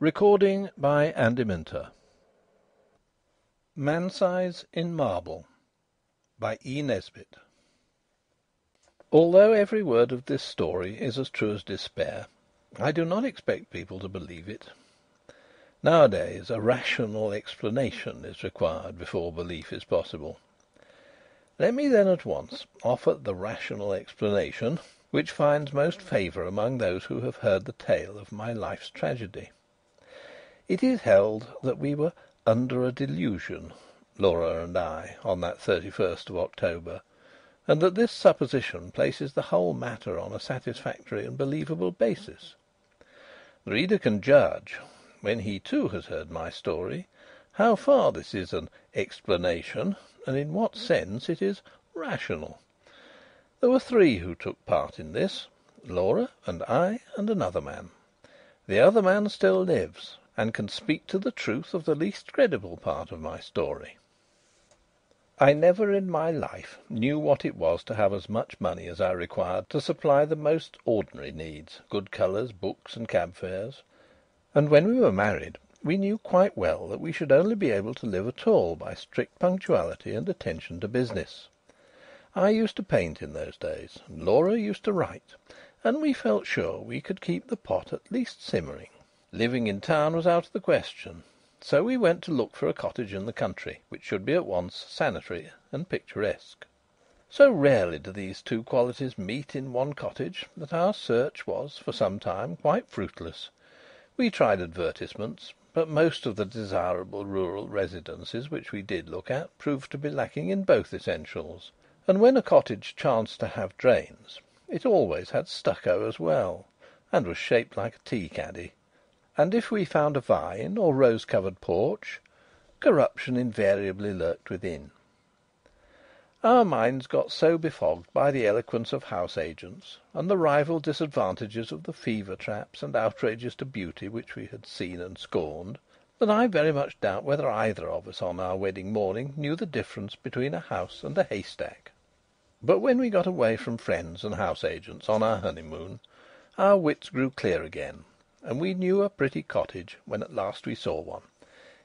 Recording by Andy Minter. Man-Size in Marble by E. Nesbit. Although every word of this story is as true as despair, I do not expect people to believe it. Nowadays a rational explanation is required before belief is possible. Let me then at once offer the rational explanation which finds most favour among those who have heard the tale of my life's tragedy. It is held that we were under a delusion, Laura and I, on that 31st of October, and that this supposition places the whole matter on a satisfactory and believable basis. The reader can judge, when he too has heard my story, how far this is an explanation and in what sense it is rational. There were three who took part in this: Laura and I and another man. The other man still lives, and can speak to the truth of the least credible part of my story. I never in my life knew what it was to have as much money as I required to supply the most ordinary needs, good colours, books, and cab fares. And when we were married, we knew quite well that we should only be able to live at all by strict punctuality and attention to business. I used to paint in those days, and Laura used to write, and we felt sure we could keep the pot at least simmering. Living in town was out of the question, so we went to look for a cottage in the country, which should be at once sanitary and picturesque. So rarely do these two qualities meet in one cottage that our search was, for some time, quite fruitless. We tried advertisements, but most of the desirable rural residences which we did look at proved to be lacking in both essentials. And when a cottage chanced to have drains, it always had stucco as well, and was shaped like a tea-caddy. And if we found a vine or rose-covered porch, corruption invariably lurked within. Our minds got so befogged by the eloquence of house-agents, and the rival disadvantages of the fever traps and outrages to beauty which we had seen and scorned, that I very much doubt whether either of us on our wedding morning knew the difference between a house and a haystack. But when we got away from friends and house-agents on our honeymoon, our wits grew clear again, and we knew a pretty cottage when at last we saw one.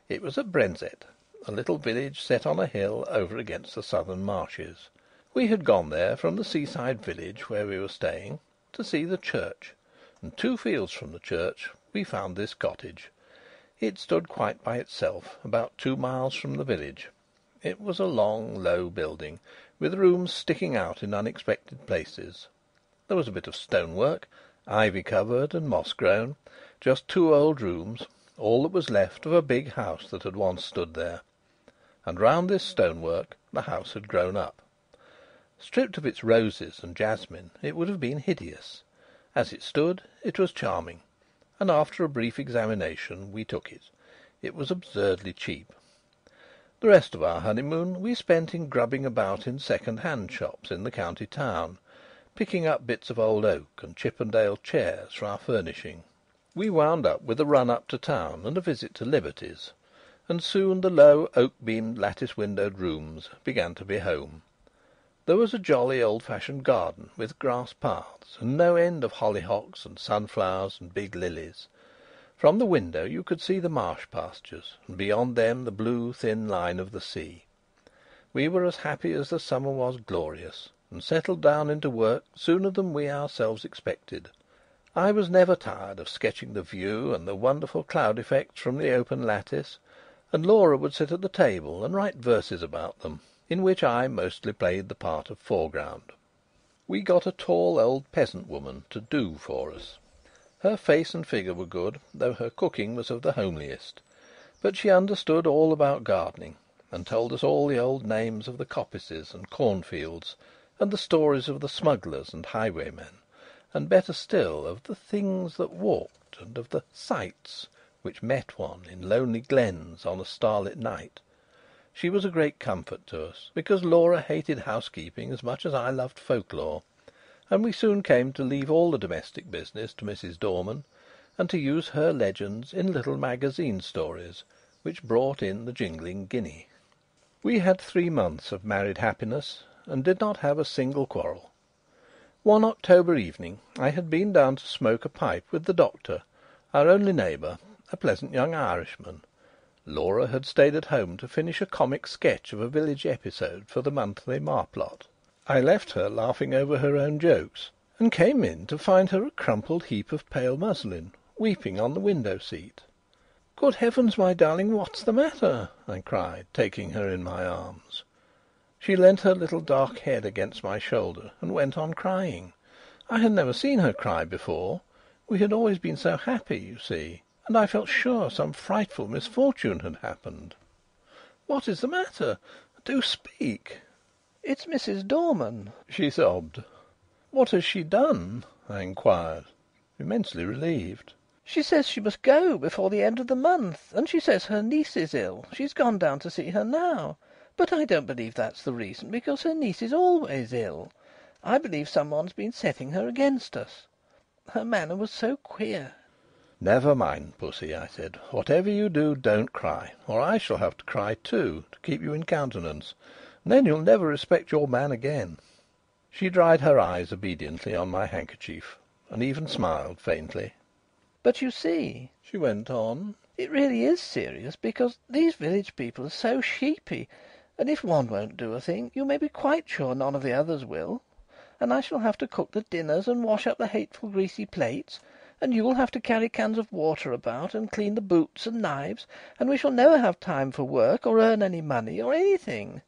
It was at Brenzett, a little village set on a hill over against the southern marshes. We had gone there from the seaside village where we were staying to see the church, and 2 fields from the church we found this cottage. It stood quite by itself, about 2 miles from the village. It was a long, low building, with rooms sticking out in unexpected places. There was a bit of stonework, ivy-covered and moss-grown, just 2 old rooms, all that was left of a big house that had once stood there. And round this stonework the house had grown up. Stripped of its roses and jasmine, it would have been hideous. As it stood, it was charming, and after a brief examination we took it. It was absurdly cheap. The rest of our honeymoon we spent in grubbing about in second-hand shops in the county town, picking up bits of old oak and Chippendale chairs for our furnishing. We wound up with a run up to town and a visit to Liberty's, and soon the low oak-beamed lattice-windowed rooms began to be home. There was a jolly old-fashioned garden with grass paths and no end of hollyhocks and sunflowers and big lilies. From the window you could see the marsh pastures, and beyond them the blue thin line of the sea. We were as happy as the summer was glorious, and settled down into work sooner than we ourselves expected. I was never tired of sketching the view and the wonderful cloud effects from the open lattice, and Laura would sit at the table and write verses about them, in which I mostly played the part of foreground. We got a tall old peasant woman to "do" for us. Her face and figure were good, though her cooking was of the homeliest, but she understood all about gardening, and told us all the old names of the coppices and cornfields, and the stories of the smugglers and highwaymen, and, better still, of the things that walked, and of the sights which met one in lonely glens on a starlit night. She was a great comfort to us, because Laura hated housekeeping as much as I loved folklore, and we soon came to leave all the domestic business to Mrs. Dorman, and to use her legends in little magazine stories, which brought in the jingling guinea. We had 3 months of married happiness, and did not have a single quarrel. One October evening I had been down to smoke a pipe with the doctor, our only neighbour, a pleasant young Irishman. Laura had stayed at home to finish a comic sketch of a village episode for the monthly Marplot. I left her laughing over her own jokes, and came in to find her a crumpled heap of pale muslin, weeping on the window-seat. "Good heavens, my darling, what's the matter?" I cried, taking her in my arms. She leant her little dark head against my shoulder and went on crying. I had never seen her cry before. We had always been so happy, you see, and I felt sure some frightful misfortune had happened. "What is the matter? Do speak!" "It's Mrs. Dorman," she sobbed. "What has she done?" I inquired, immensely relieved. "She says she must go before the end of the month, and she says her niece is ill. She's gone down to see her now. But I don't believe that's the reason, because her niece is always ill. I believe someone's been setting her against us. Her manner was so queer." "Never mind, Pussy," I said. "Whatever you do, don't cry, or I shall have to cry too, to keep you in countenance. And then you'll never respect your man again." She dried her eyes obediently on my handkerchief, and even smiled faintly. "But you see," she went on, "it really is serious, because these village people are so sheepy, and if one won't do a thing, you may be quite sure none of the others will. And I shall have to cook the dinners and wash up the hateful greasy plates, and you'll have to carry cans of water about and clean the boots and knives, and we shall never have time for work, or earn any money, or anything.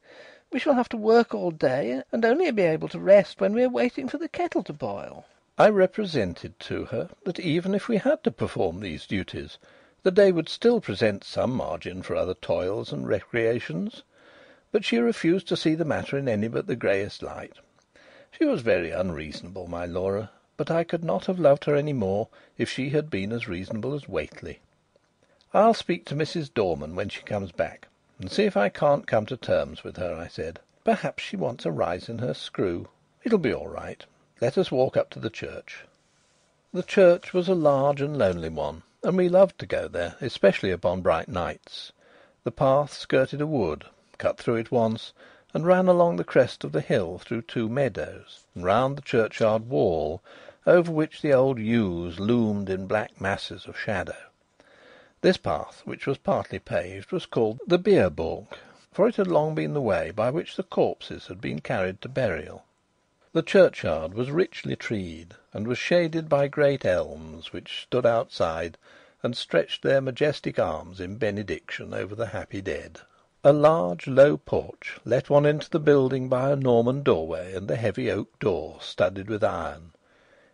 We shall have to work all day, and only be able to rest when we are waiting for the kettle to boil." I represented to her that even if we had to perform these duties, the day would still present some margin for other toils and recreations. But she refused to see the matter in any but the greyest light. She was very unreasonable, my Laura, but I could not have loved her any more if she had been as reasonable as Whately. "I'll speak to Mrs. Dorman when she comes back, and see if I can't come to terms with her," I said. "Perhaps she wants a rise in her screw. It'll be all right. Let us walk up to the church." The church was a large and lonely one, and we loved to go there, especially upon bright nights. The path skirted a wood, cut through it once, and ran along the crest of the hill through two meadows, and round the churchyard wall, over which the old yews loomed in black masses of shadow. This path, which was partly paved, was called the Bier Balk, for it had long been the way by which the corpses had been carried to burial. The churchyard was richly treed, and was shaded by great elms, which stood outside and stretched their majestic arms in benediction over the happy dead. A large low porch let one into the building by a Norman doorway and a heavy oak door studded with iron.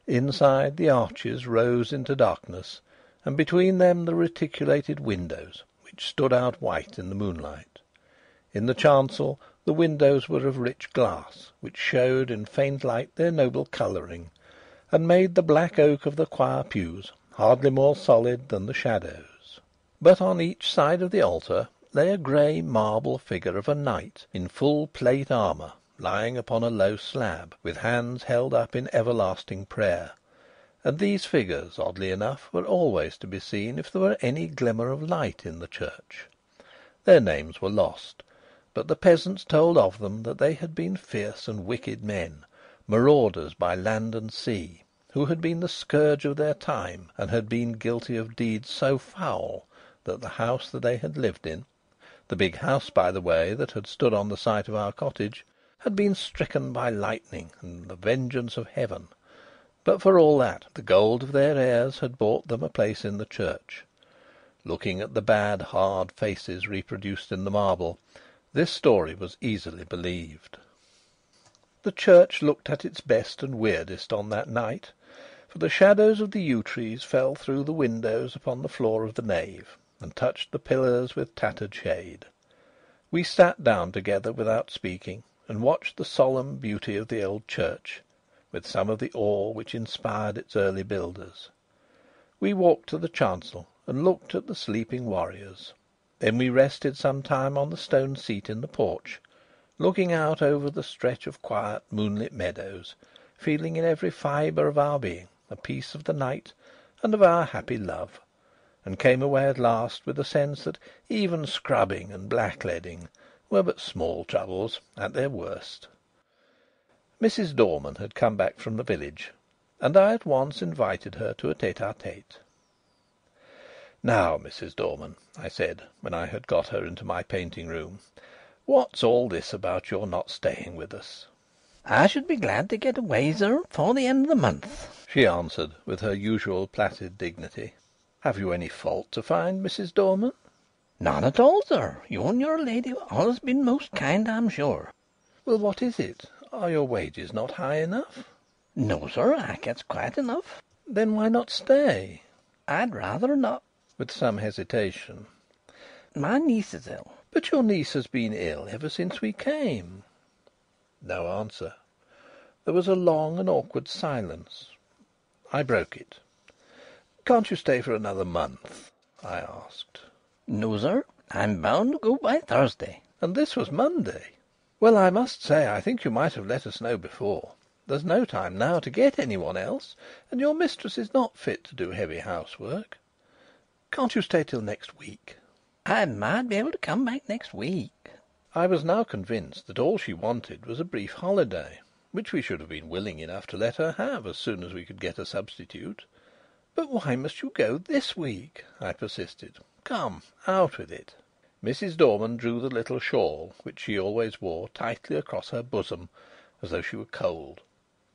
Inside, the arches rose into darkness, and between them the reticulated windows, which stood out white in the moonlight. In the chancel the windows were of rich glass, which showed in faint light their noble colouring, and made the black oak of the choir pews hardly more solid than the shadows. But on each side of the altar lay a grey marble figure of a knight in full plate armour, lying upon a low slab, with hands held up in everlasting prayer. And these figures, oddly enough, were always to be seen if there were any glimmer of light in the church. Their names were lost, but the peasants told of them that they had been fierce and wicked men, marauders by land and sea, who had been the scourge of their time, and had been guilty of deeds so foul that the house that they had lived in, the big house, by the way, that had stood on the site of our cottage, had been stricken by lightning and the vengeance of heaven. But for all that, the gold of their heirs had bought them a place in the church. Looking at the bad, hard faces reproduced in the marble, this story was easily believed. The church looked at its best and weirdest on that night, for the shadows of the yew trees fell through the windows upon the floor of the nave, and touched the pillars with tattered shade. We sat down together without speaking, and watched the solemn beauty of the old church, with some of the awe which inspired its early builders. We walked to the chancel and looked at the sleeping warriors. Then we rested some time on the stone seat in the porch, looking out over the stretch of quiet moonlit meadows, feeling in every fibre of our being a piece of the night and of our happy love, and came away at last with a sense that even scrubbing and blackleading were but small troubles at their worst. Mrs. Dorman had come back from the village, and I at once invited her to a tête-à-tête. "Now, Mrs. Dorman," I said, when I had got her into my painting room, "what's all this about your not staying with us?" "I should be glad to get away, sir, before the end of the month," she answered, with her usual placid dignity. "Have you any fault to find, Mrs. Dorman?" "None at all, sir. You and your lady have always been most kind, I'm sure." "Well, what is it? Are your wages not high enough?" "No, sir, I gets quite enough." "Then why not stay?" "I'd rather not." With some hesitation. "My niece is ill." "But your niece has been ill ever since we came." No answer. There was a long and awkward silence. I broke it. "Can't you stay for another month?" I asked. "No, sir. I'm bound to go by Thursday." And this was Monday. "Well, I must say I think you might have let us know before. There's no time now to get anyone else, and your mistress is not fit to do heavy housework. Can't you stay till next week?" "I might be able to come back next week." I was now convinced that all she wanted was a brief holiday, which we should have been willing enough to let her have as soon as we could get a substitute. "But why must you go this week?" I persisted. "Come, out with it." Mrs. Dorman drew the little shawl, which she always wore, tightly across her bosom, as though she were cold.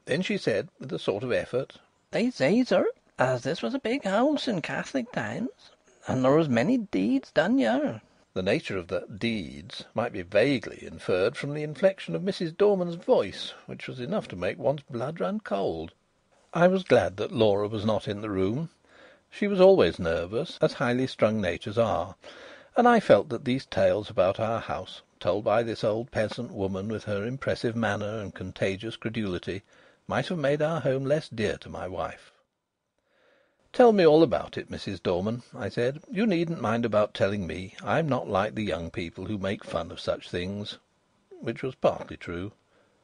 Then she said, with a sort of effort: "They say, sir, as this was a big house in Catholic times, and there was many deeds done here." The nature of the "deeds" might be vaguely inferred from the inflection of Mrs. Dorman's voice, which was enough to make one's blood run cold. I was glad that Laura was not in the room. She was always nervous, as highly strung natures are, and I felt that these tales about our house, told by this old peasant woman with her impressive manner and contagious credulity, might have made our home less dear to my wife. "Tell me all about it, Mrs. Dorman," I said. "You needn't mind about telling me. I'm not like the young people who make fun of such things." Which was partly true.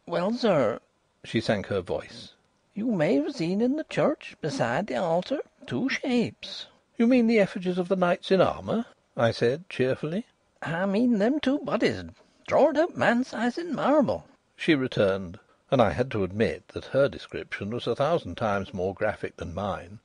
"Well, sir," she sank her voice, "you may have seen in the church, beside the altar, two shapes." "You mean the effigies of the knights in armour?" I said cheerfully. "I mean them two bodies, drawed out man-size in marble," she returned, and I had to admit that her description was 1,000 times more graphic than mine,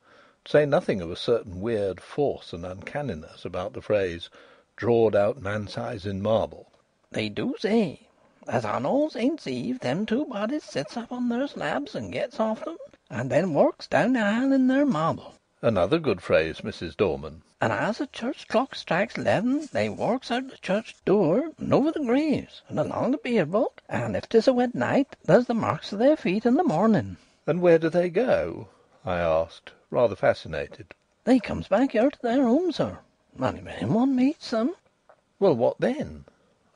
to say nothing of a certain weird force and uncanniness about the phrase "drawed out man-size in marble." "They do say as on All Saints' Eve them two bodies sits up on their slabs and gets off them, and then works down the aisle in their marble." Another good phrase, Mrs. Dorman. "And as the church clock strikes 11, they works out the church door and over the graves and along the bier vault, and if 'tis a wet night, there's the marks of their feet in the morning." "And where do they go?" I asked, rather fascinated. "They comes back here to their home, sir. And when one meets them..." "Well, what then?"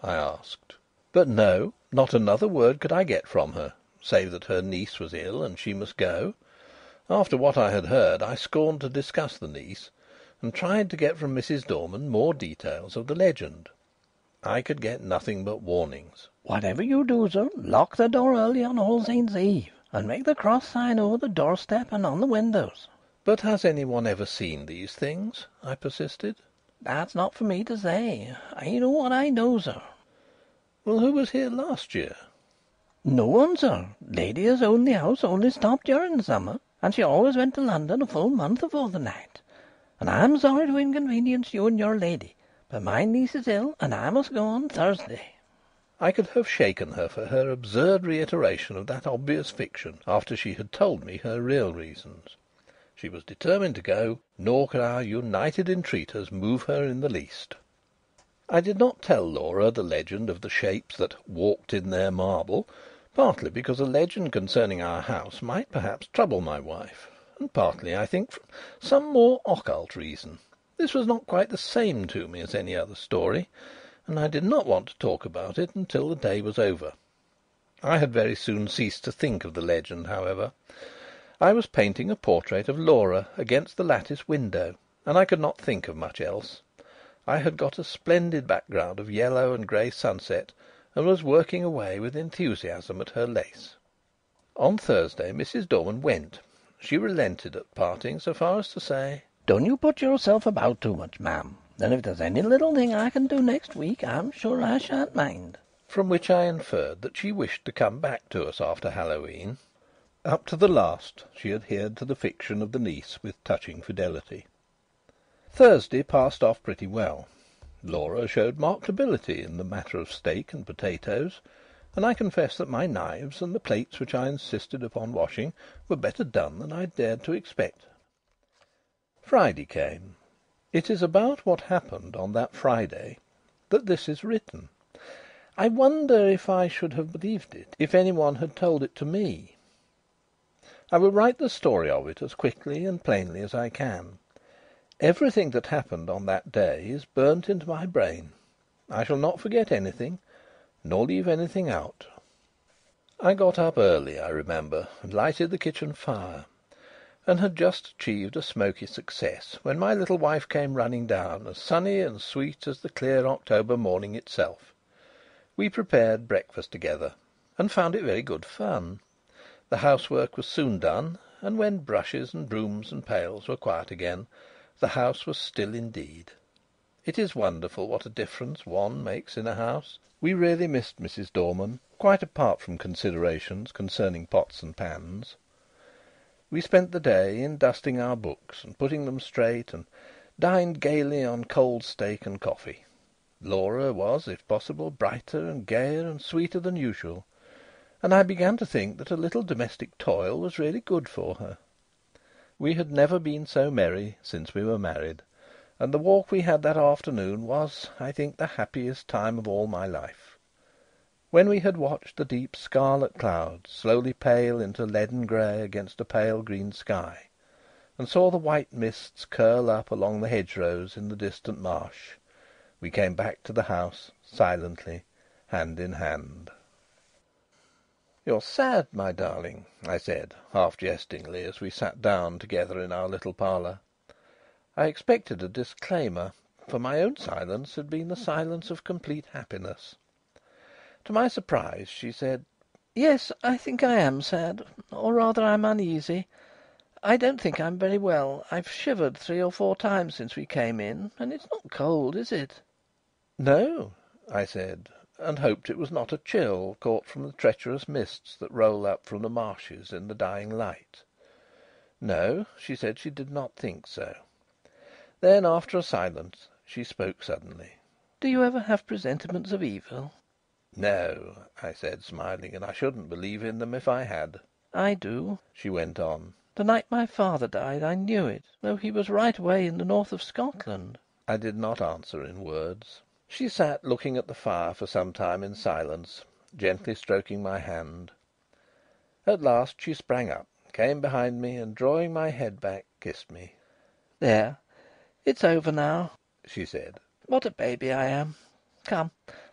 I asked. But no, not another word could I get from her, save that her niece was ill and she must go. After what I had heard, I scorned to discuss the niece, and tried to get from Mrs. Dorman more details of the legend. I could get nothing but warnings. "Whatever you do, sir, lock the door early on All Saints' Eve, and make the cross sign over the doorstep and on the windows." "But has anyone ever seen these things?" I persisted. "That's not for me to say. I know what I know, sir." "Well, who was here last year?" "No one, sir. Lady as owned the house only stopped during the summer, and she always went to London a full month afore the night. And I'm sorry to inconvenience you and your lady, but my niece is ill, and I must go on Thursday." I could have shaken her for her absurd reiteration of that obvious fiction after she had told me her real reasons. She was determined to go, nor could our united entreaters move her in the least. I did not tell Laura the legend of the shapes that "walked in their marble," partly because a legend concerning our house might perhaps trouble my wife, and partly, I think, from some more occult reason. This was not quite the same to me as any other story, and I did not want to talk about it until the day was over. I had very soon ceased to think of the legend, however. I was painting a portrait of Laura against the lattice window, and I could not think of much else. I had got a splendid background of yellow and grey sunset, and was working away with enthusiasm at her lace. On Thursday Mrs. Dorman went. She relented at parting so far as to say: "Don't you put yourself about too much, ma'am. Then if there's any little thing I can do next week, I'm sure I shan't mind." From which I inferred that she wished to come back to us after Halloween. Up to the last she adhered to the fiction of the niece with touching fidelity. Thursday passed off pretty well. Laura showed marked ability in the matter of steak and potatoes, and I confess that my knives and the plates which I insisted upon washing were better done than I dared to expect. Friday came. It is about what happened on that Friday that this is written. I wonder if I should have believed it if anyone had told it to me. I will write the story of it as quickly and plainly as I can. Everything that happened on that day is burnt into my brain. I shall not forget anything, nor leave anything out. I got up early, I remember, and lighted the kitchen fire, and had just achieved a smoky success when my little wife came running down, as sunny and sweet as the clear October morning itself. We prepared breakfast together, and found it very good fun. The housework was soon done, and when brushes and brooms and pails were quiet again, the house was still indeed. It is wonderful what a difference one makes in a house. We really missed Mrs. Dorman, quite apart from considerations concerning pots and pans. We spent the day in dusting our books and putting them straight, and dined gaily on cold steak and coffee. Laura was, if possible, brighter and gayer and sweeter than usual, and I began to think that a little domestic toil was really good for her. We had never been so merry since we were married, and the walk we had that afternoon was, I think, the happiest time of all my life. When we had watched the deep scarlet clouds slowly pale into leaden grey against a pale green sky, and saw the white mists curl up along the hedgerows in the distant marsh, we came back to the house silently, hand in hand. "You're sad, my darling," I said, half jestingly, as we sat down together in our little parlour. I expected a disclaimer, for my own silence had been the silence of complete happiness. To my surprise, she said: "Yes, I think I am sad. Or rather, I'm uneasy. I don't think I'm very well. I've shivered 3 or 4 times since we came in, and it's not cold, is it?" "No," I said, and hoped it was not a chill caught from the treacherous mists that roll up from the marshes in the dying light. No, she said she did not think so. Then, after a silence, she spoke suddenly. "Do you ever have presentiments of evil?" "No," I said, smiling, "and I shouldn't believe in them if I had." "I do," she went on. "The night my father died, I knew it, though he was right away in the north of Scotland." I did not answer in words. She sat looking at the fire for some time in silence, gently stroking my hand. At last she sprang up, came behind me, and drawing my head back, kissed me. "There, it's over now," she said. "What a baby I am! Come,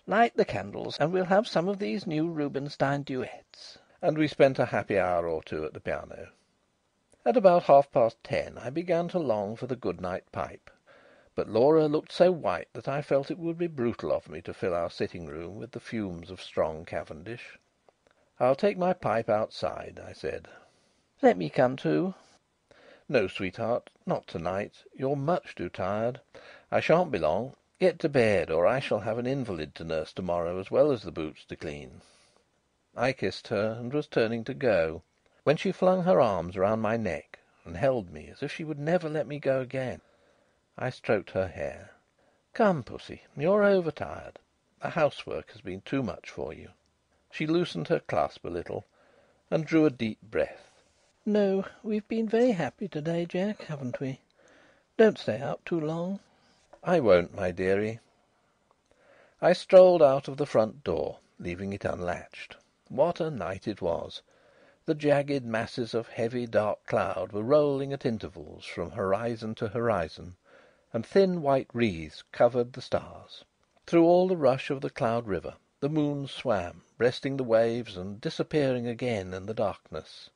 light the candles, and we'll have some of these new Rubinstein duets." And we spent a happy hour or two at the piano. At about 10:30 I began to long for the good-night pipe, but Laura looked so white that I felt it would be brutal of me to fill our sitting-room with the fumes of strong Cavendish. "I'll take my pipe outside," I said. "Let me come too." "No, sweetheart, not tonight. You're much too tired. I shan't be long. Get to bed, or I shall have an invalid to nurse tomorrow, as well as the boots to clean." I kissed her, and was turning to go, when she flung her arms round my neck and held me as if she would never let me go again. I stroked her hair. "Come, Pussy, you're overtired. The housework has been too much for you." She loosened her clasp a little and drew a deep breath. "No, we've been very happy today, Jack, haven't we? Don't stay up too long." "I won't, my dearie." I strolled out of the front door, leaving it unlatched. What a night it was! The jagged masses of heavy dark cloud were rolling at intervals from horizon to horizon, and thin white wreaths covered the stars. Through all the rush of the cloud river the moon swam, breasting the waves and disappearing again in the darkness.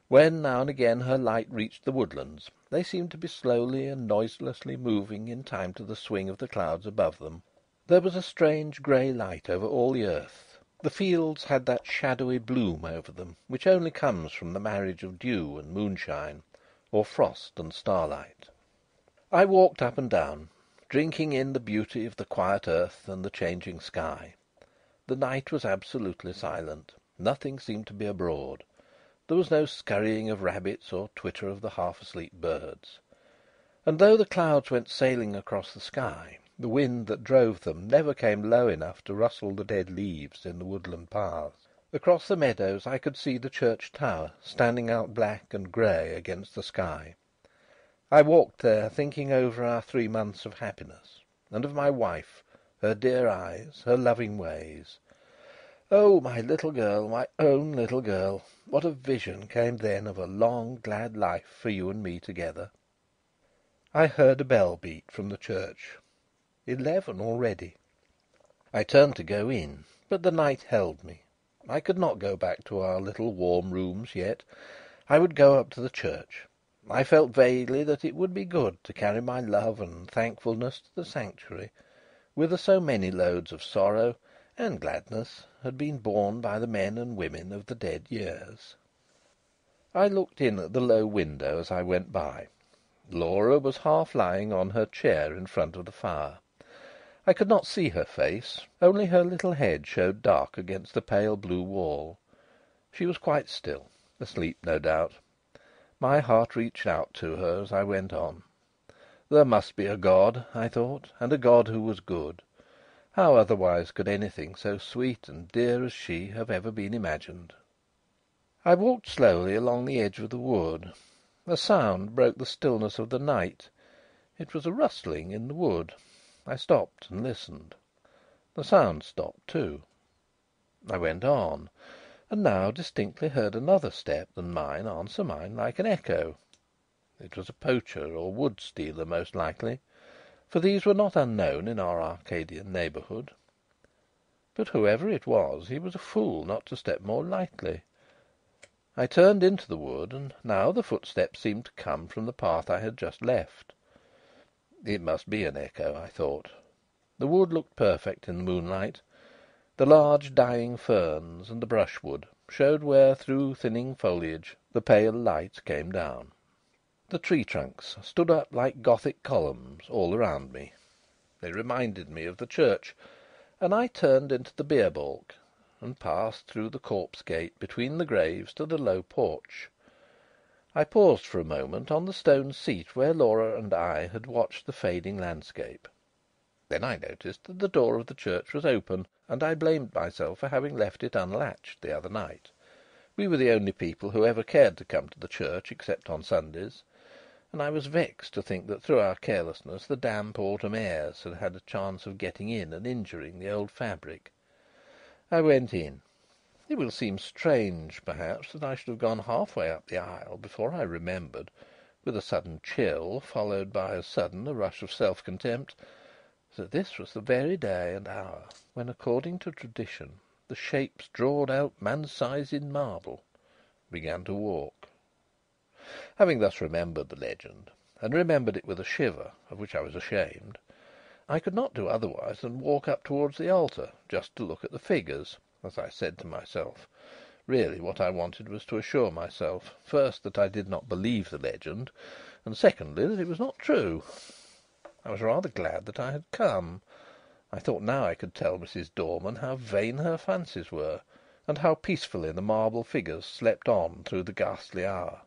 When now and again her light reached the woodlands, they seemed to be slowly and noiselessly moving in time to the swing of the clouds above them. There was a strange grey light over all the earth. The fields had that shadowy bloom over them which only comes from the marriage of dew and moonshine, or frost and starlight. I walked up and down, drinking in the beauty of the quiet earth and the changing sky. The night was absolutely silent. Nothing seemed to be abroad. There was no scurrying of rabbits or twitter of the half-asleep birds. And though the clouds went sailing across the sky, the wind that drove them never came low enough to rustle the dead leaves in the woodland paths. Across the meadows I could see the church tower standing out black and grey against the sky. I walked there, thinking over our 3 months of happiness, and of my wife, her dear eyes, her loving ways. Oh, my little girl, my own little girl, what a vision came then of a long, glad life for you and me together! I heard a bell beat from the church. 11 already. I turned to go in, but the night held me. I could not go back to our little warm rooms yet. I would go up to the church. I felt vaguely that it would be good to carry my love and thankfulness to the sanctuary, whither so many loads of sorrow and gladness had been borne by the men and women of the dead years. I looked in at the low window as I went by. Laura was half lying on her chair in front of the fire. I could not see her face, only her little head showed dark against the pale blue wall. She was quite still, asleep no doubt. My heart reached out to her as I went on. There must be a God, I thought, and a God who was good. How otherwise could anything so sweet and dear as she have ever been imagined? I walked slowly along the edge of the wood. A sound broke the stillness of the night. It was a rustling in the wood. I stopped and listened. The sound stopped too. I went on, and now distinctly heard another step than mine answer mine like an echo. It was a poacher or wood stealer most likely, for these were not unknown in our Arcadian neighbourhood. But whoever it was, he was a fool not to step more lightly. I turned into the wood, and now the footsteps seemed to come from the path I had just left. It must be an echo, I thought. The wood looked perfect in the moonlight. The large dying ferns and the brushwood showed where, through thinning foliage, the pale light came down. The tree trunks stood up like Gothic columns all around me. They reminded me of the church, and I turned into the bier balk and passed through the corpse gate between the graves to the low porch. I paused for a moment on the stone seat where Laura and I had watched the fading landscape. Then I noticed that the door of the church was open, and I blamed myself for having left it unlatched the other night. We were the only people who ever cared to come to the church except on Sundays, and I was vexed to think that through our carelessness the damp autumn airs had had a chance of getting in and injuring the old fabric. I went in. It will seem strange, perhaps, that I should have gone halfway up the aisle before I remembered, with a sudden chill, followed by as sudden a rush of self-contempt, that this was the very day and hour when, according to tradition, the shapes drawed out man's size in marble began to walk. Having thus remembered the legend, and remembered it with a shiver of which I was ashamed, I could not do otherwise than walk up towards the altar, just to look at the figures, as I said to myself. Really, what I wanted was to assure myself, first, that I did not believe the legend, and secondly, that it was not true. I was rather glad that I had come. I thought now I could tell Mrs. Dorman how vain her fancies were, and how peacefully the marble figures slept on through the ghastly hour.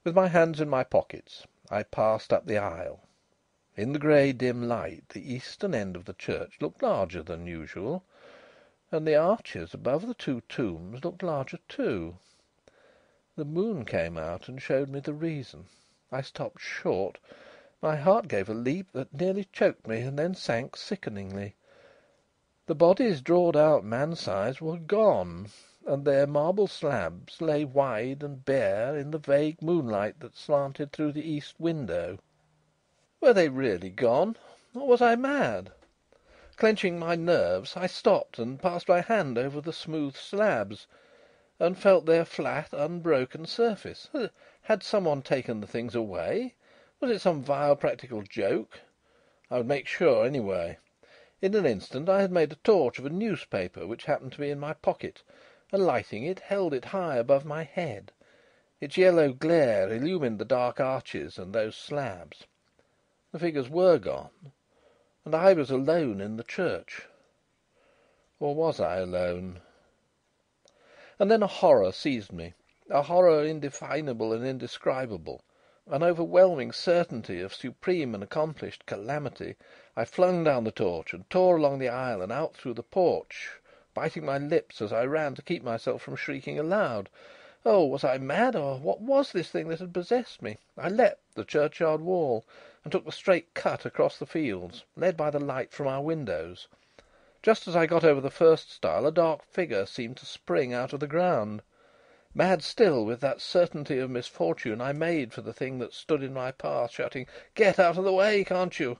With my hands in my pockets, I passed up the aisle. In the grey dim light, the eastern end of the church looked larger than usual, and the arches above the 2 tombs looked larger too. The moon came out and showed me the reason. I stopped short. My heart gave a leap that nearly choked me, and then sank sickeningly. The bodies drawed out man-size were gone, and their marble slabs lay wide and bare in the vague moonlight that slanted through the east window. Were they really gone, or was I mad? Clenching my nerves, I stopped and passed my hand over the smooth slabs, and felt their flat, unbroken surface. Had someone taken the things away? Was it some vile practical joke? I would make sure, anyway. In an instant I had made a torch of a newspaper which happened to be in my pocket, and lighting it, held it high above my head. Its yellow glare illumined the dark arches and those slabs. The figures were gone, and I was alone in the church. Or was I alone? And then a horror seized me, a horror indefinable and indescribable, an overwhelming certainty of supreme and accomplished calamity, I flung down the torch and tore along the aisle and out through the porch, biting my lips as I ran to keep myself from shrieking aloud. Oh, was I mad, or what was this thing that had possessed me? I leapt the churchyard wall and took the straight cut across the fields, led by the light from our windows. Just as I got over the first stile, a dark figure seemed to spring out of the ground. Mad still with that certainty of misfortune, I made for the thing that stood in my path, shouting, "Get out of the way, can't you?"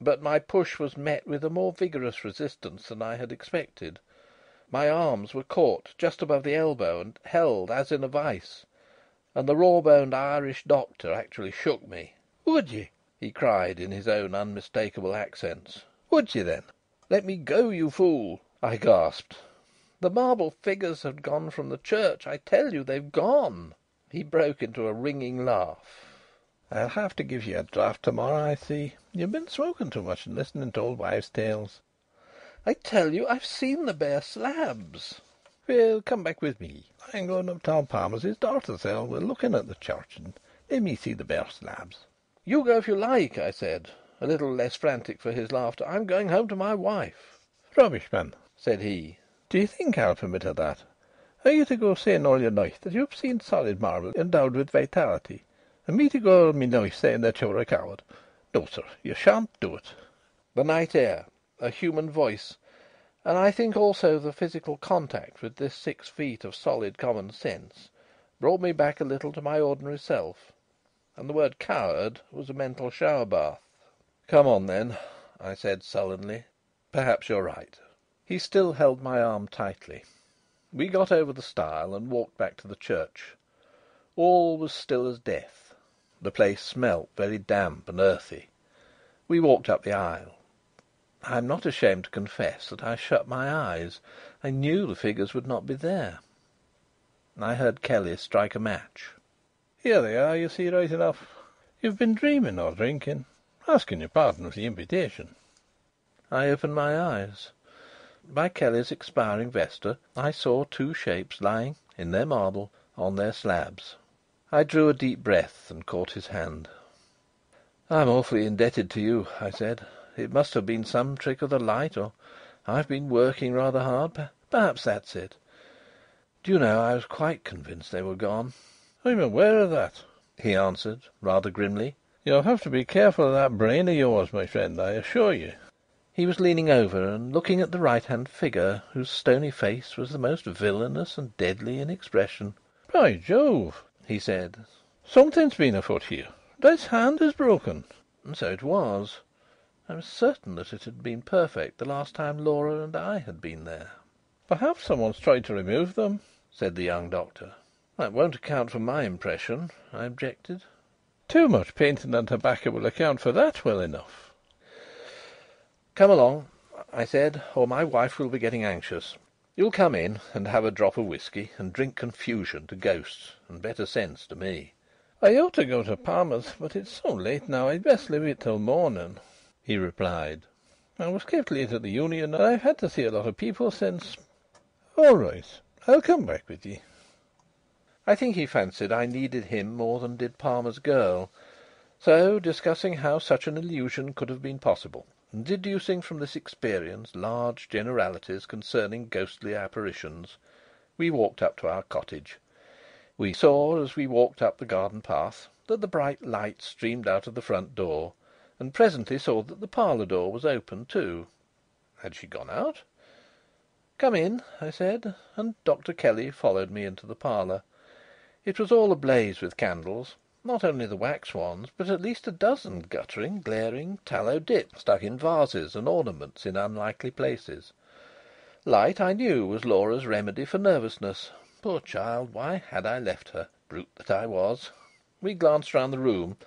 But my push was met with a more vigorous resistance than I had expected. My arms were caught just above the elbow and held as in a vice, and the raw-boned Irish doctor actually shook me. "Would ye?" he cried in his own unmistakable accents. "Would ye, then?" "Let me go, you fool!" I gasped. "The marble figures have gone from the church. I tell you they've gone." He broke into a ringing laugh. "I'll have to give you a draught to-morrow, I see. You've been smoking too much and listening to old wives' tales." "I tell you I've seen the bare slabs." "Well, come back with me. I'm going up to Tom Palmer's daughter cell. We're looking at the church, and let me see the bare slabs." "You go if you like," I said, a little less frantic for his laughter. "I'm going home to my wife." "Rubbish, man," said he. "Do you think I'll permit of that? Are you to go saying all your life that you've seen solid marble endowed with vitality, and me to go all my life saying that you're a coward? No, sir, you shan't do it." The night air, a human voice, and I think also the physical contact with this 6 feet of solid common sense, brought me back a little to my ordinary self, and the word coward was a mental shower bath. "Come on, then," I said sullenly. "Perhaps you're right." He still held my arm tightly. We got over the stile and walked back to the church. All was still as death. The place smelt very damp and earthy. We walked up the aisle. I am not ashamed to confess that I shut my eyes. I knew the figures would not be there. I heard Kelly strike a match. "Here they are, you see, right enough. You've been dreaming or drinking. Asking your pardon for the imputation." I opened my eyes. By Kelly's expiring vesta, I saw 2 shapes lying, in their marble, on their slabs. I drew a deep breath and caught his hand. "I'm awfully indebted to you," I said. "It must have been some trick of the light, or I've been working rather hard. Perhaps that's it. Do you know, I was quite convinced they were gone." "I'm aware of that," he answered, rather grimly. "You'll have to be careful of that brain of yours, my friend, I assure you." He was leaning over and looking at the right-hand figure, whose stony face was the most villainous and deadly in expression. "By Jove!" he said. "Something's been afoot here. This hand is broken." And so it was. I was certain that it had been perfect the last time Laura and I had been there. "Perhaps someone's tried to remove them," said the young doctor. "That won't account for my impression," I objected. "Too much painting and tobacco will account for that well enough." "Come along," I said, "or my wife will be getting anxious. You'll come in and have a drop of whisky and drink confusion to ghosts and better sense to me." "I ought to go to Palmer's, but it's so late now I'd best leave it till morning," he replied. "I was kept late at the Union, and I've had to see a lot of people since. All right, I'll come back with ye." I think he fancied I needed him more than did Palmer's girl. So, discussing how such an illusion could have been possible, and deducing from this experience large generalities concerning ghostly apparitions, we walked up to our cottage. We saw, as we walked up the garden path, that the bright light streamed out of the front door, and presently saw that the parlour door was open too. Had she gone out? "Come in," I said, and Dr. Kelly followed me into the parlour. It was all ablaze with candles, not only the wax ones, but at least a dozen guttering, glaring tallow dips stuck in vases and ornaments in unlikely places. Light, I knew, was Laura's remedy for nervousness. Poor child, why had I left her? Brute that I was! We glanced round the room,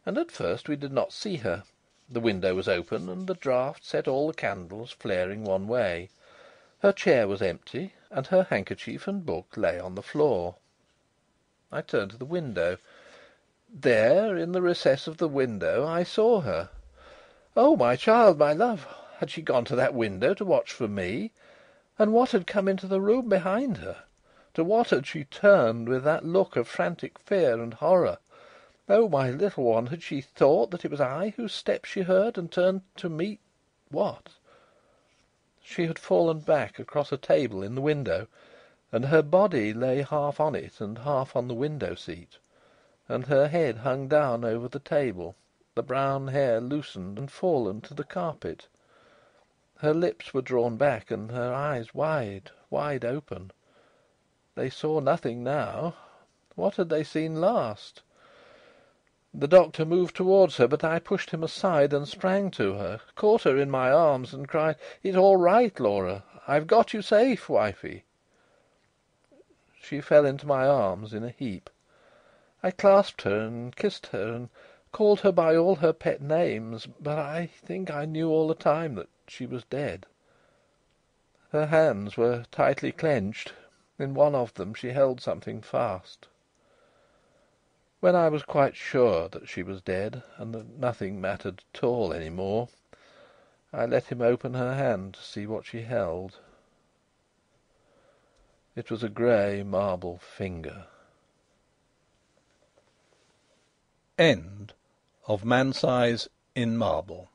and at first we did not see her. The window was open, and the draught set all the candles flaring one way. Her chair was empty, and her handkerchief and book lay on the floor. I turned to the window. There, in the recess of the window, I saw her. Oh, my child, my love! Had she gone to that window to watch for me? And what had come into the room behind her? To what had she turned with that look of frantic fear and horror? Oh, my little one, had she thought that it was I whose steps she heard, and turned to meet what? She had fallen back across a table in the window, and her body lay half on it and half on the window seat, and her head hung down over the table, the brown hair loosened and fallen to the carpet. Her lips were drawn back, and her eyes wide, wide open. They saw nothing now. What had they seen last? The doctor moved towards her, but I pushed him aside and sprang to her, caught her in my arms, and cried, "It's all right, Laura. I've got you safe, wifey." She fell into my arms in a heap. I clasped her and kissed her, and called her by all her pet names, but I think I knew all the time that she was dead. Her hands were tightly clenched. In one of them she held something fast. When I was quite sure that she was dead, and that nothing mattered at all any more, I let him open her hand to see what she held. It was a grey marble finger. End of Man-Size in Marble.